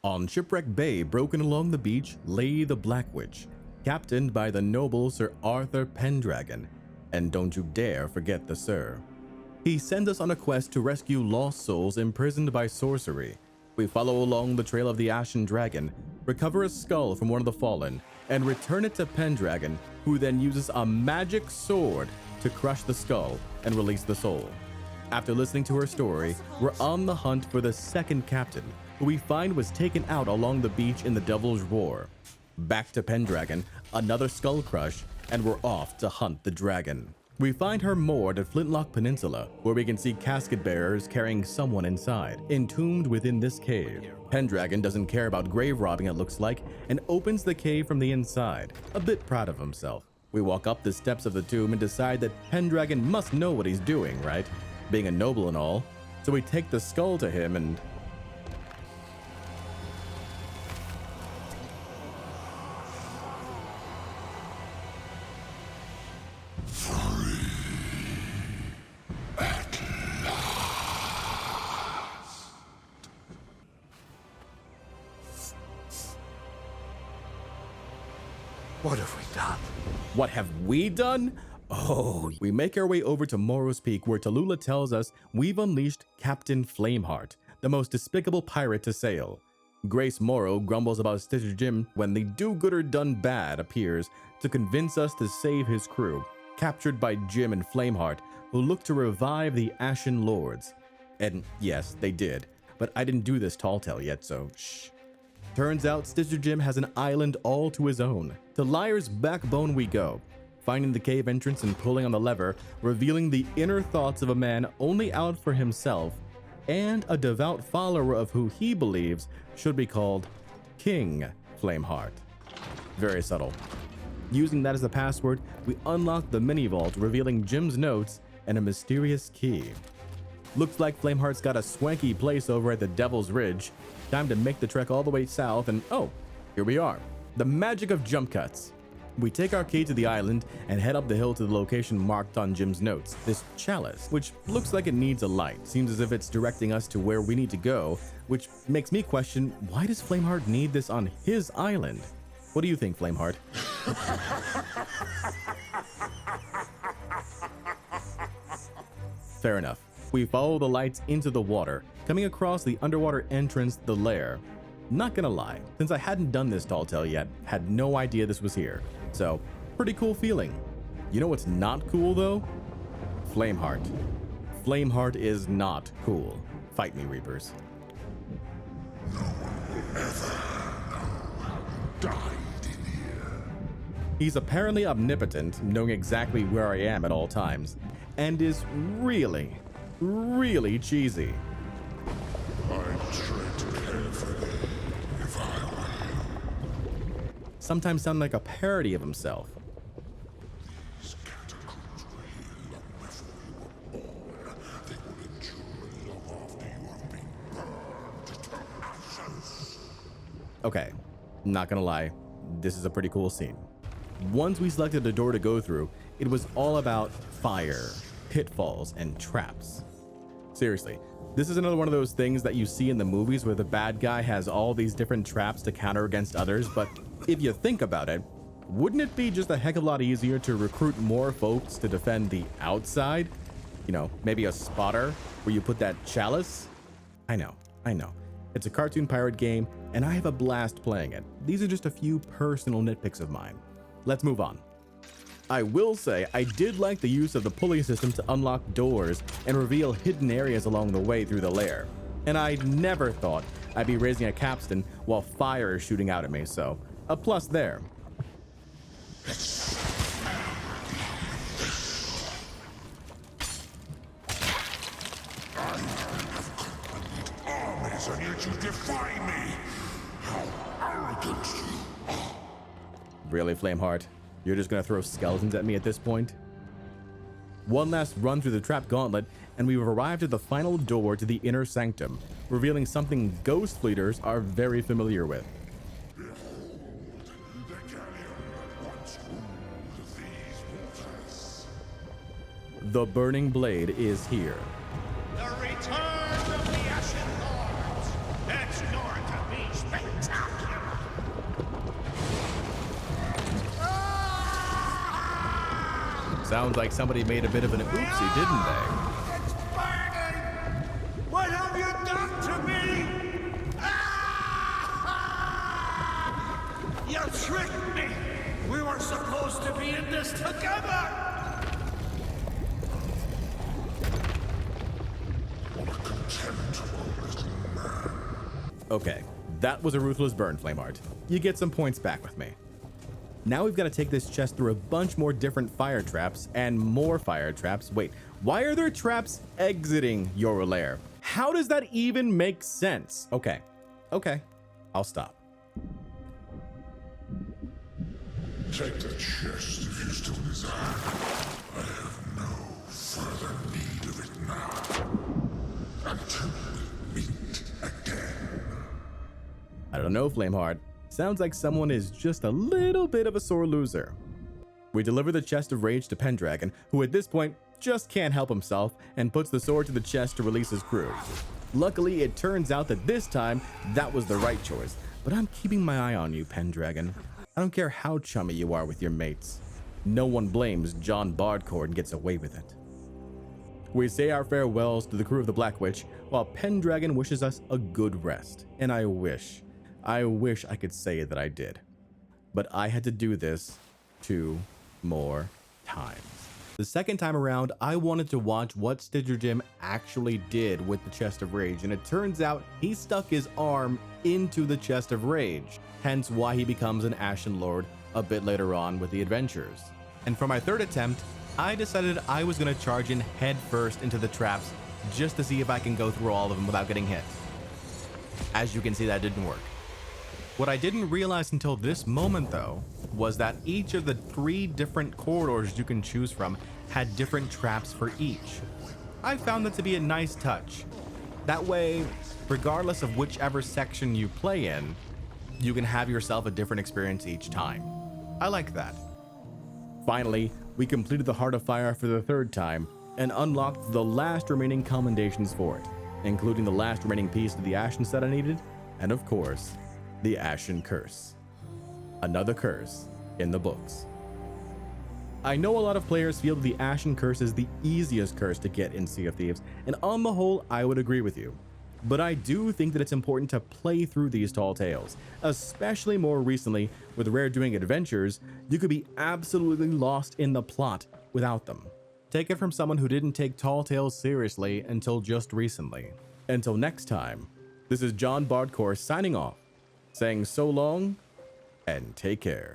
On Shipwreck Bay, broken along the beach, lay the Black Witch, captained by the noble Sir Arthur Pendragon, and don't you dare forget the Sir. He sends us on a quest to rescue lost souls imprisoned by sorcery. We follow along the trail of the Ashen Dragon, recover a skull from one of the fallen, and return it to Pendragon, who then uses a magic sword to crush the skull and release the soul. After listening to her story, we're on the hunt for the second captain, who we find was taken out along the beach in the Devil's Roar. Back to Pendragon, another skull crush, and we're off to hunt the dragon. We find her moored at Flintlock Peninsula, where we can see casket bearers carrying someone inside, entombed within this cave. Pendragon doesn't care about grave robbing, it looks like, and opens the cave from the inside, a bit proud of himself. We walk up the steps of the tomb and decide that Pendragon must know what he's doing, right? Being a noble and all. So we take the skull to him and... What have we done? What have we done? Oh, we make our way over to Morrow's Peak, where Tallulah tells us we've unleashed Captain Flameheart, the most despicable pirate to sail. Grace Morrow grumbles about Stitcher Jim when the do-gooder done bad appears to convince us to save his crew, captured by Jim and Flameheart, who look to revive the Ashen Lords. And yes, they did, but I didn't do this tall tale yet, so shh. Turns out Stitcher Jim has an island all to his own. To Lair's backbone we go, finding the cave entrance and pulling on the lever, revealing the inner thoughts of a man only out for himself and a devout follower of who he believes should be called King Flameheart. Very subtle. Using that as a password, we unlock the mini vault, revealing Jim's notes and a mysterious key. Looks like Flameheart's got a swanky place over at the Devil's Ridge. Time to make the trek all the way south and oh, here we are. The magic of jump cuts. We take our key to the island and head up the hill to the location marked on Jim's notes, this chalice, which looks like it needs a light. Seems as if it's directing us to where we need to go, which makes me question, why does Flameheart need this on his island? What do you think, Flameheart? Fair enough. We follow the lights into the water, coming across the underwater entrance, the Lair. Not gonna lie, since I hadn't done this tall tale yet, had no idea this was here. So, pretty cool feeling. You know what's not cool though? Flameheart. Flameheart is not cool. Fight me, Reapers. No one ever died in here. He's apparently omnipotent, knowing exactly where I am at all times, and is really cheesy. I'd tread carefully if I were you. Sometimes sound like a parody of himself. These catacombs were here long before you were born. They will endure long after you have been burned to ashes. Okay, not gonna lie, this is a pretty cool scene. Once we selected the door to go through, it was all about fire, pitfalls, and traps. Seriously, this is another one of those things that you see in the movies where the bad guy has all these different traps to counter against others, but if you think about it, wouldn't it be just a heck of a lot easier to recruit more folks to defend the outside? You know, maybe a spotter where you put that chalice? I know. It's a cartoon pirate game, and I have a blast playing it. These are just a few personal nitpicks of mine. Let's move on. I will say I did like the use of the pulley system to unlock doors and reveal hidden areas along the way through the lair. And I never thought I'd be raising a capstan while fire is shooting out at me, so a plus there. Armies, and yet you defy me. How arrogant you are. Really, Flameheart? You're just gonna throw skeletons at me at this point? One last run through the trap gauntlet, and we've arrived at the final door to the Inner Sanctum, revealing something ghost fleeters are very familiar with. Behold, the galleon that once ruled these waters. The Burning Blade is here. The return of the Ashen Lords. That's north of Beach Bay. Sounds like somebody made a bit of an oopsie, didn't they? It's burning! What have you done to me? Ah! You tricked me! We were supposed to be in this together! Okay, that was a ruthless burn, Flameheart. You get some points back with me. Now we've got to take this chest through a bunch more different fire traps and more fire traps. Wait, why are there traps exiting your lair? How does that even make sense? Okay, I'll stop. Take the chest if you still desire. I have no further need of it now. Until we meet again. I don't know, Flameheart. Sounds like someone is just a little bit of a sore loser. We deliver the chest of rage to Pendragon, who at this point just can't help himself and puts the sword to the chest to release his crew. Luckily, it turns out that this time that was the right choice, but I'm keeping my eye on you, Pendragon. I don't care how chummy you are with your mates. No one blames Jon Bardcore and gets away with it. We say our farewells to the crew of the Black Witch, while Pendragon wishes us a good rest, and I wish I could say that I did. But I had to do this 2 more times. The second time around, I wanted to watch what Stitcher Jim actually did with the Chest of Rage, and it turns out he stuck his arm into the Chest of Rage, hence why he becomes an Ashen Lord a bit later on with the adventures. And for my third attempt, I decided I was going to charge in head first into the traps just to see if I can go through all of them without getting hit. As you can see, that didn't work. What I didn't realize until this moment, though, was that each of the 3 different corridors you can choose from had different traps for each. I found that to be a nice touch. That way, regardless of whichever section you play in, you can have yourself a different experience each time. I like that. Finally, we completed the Heart of Fire for the 3rd time and unlocked the last remaining commendations for it, including the last remaining piece of the Ashen set I needed, and of course, the Ashen Curse. Another curse in the books. I know a lot of players feel that the Ashen Curse is the easiest curse to get in Sea of Thieves, and on the whole, I would agree with you. But I do think that it's important to play through these tall tales, especially more recently with Rare doing adventures. You could be absolutely lost in the plot without them. Take it from someone who didn't take tall tales seriously until just recently. Until next time, this is Jon Bardcore signing off, saying so long and take care.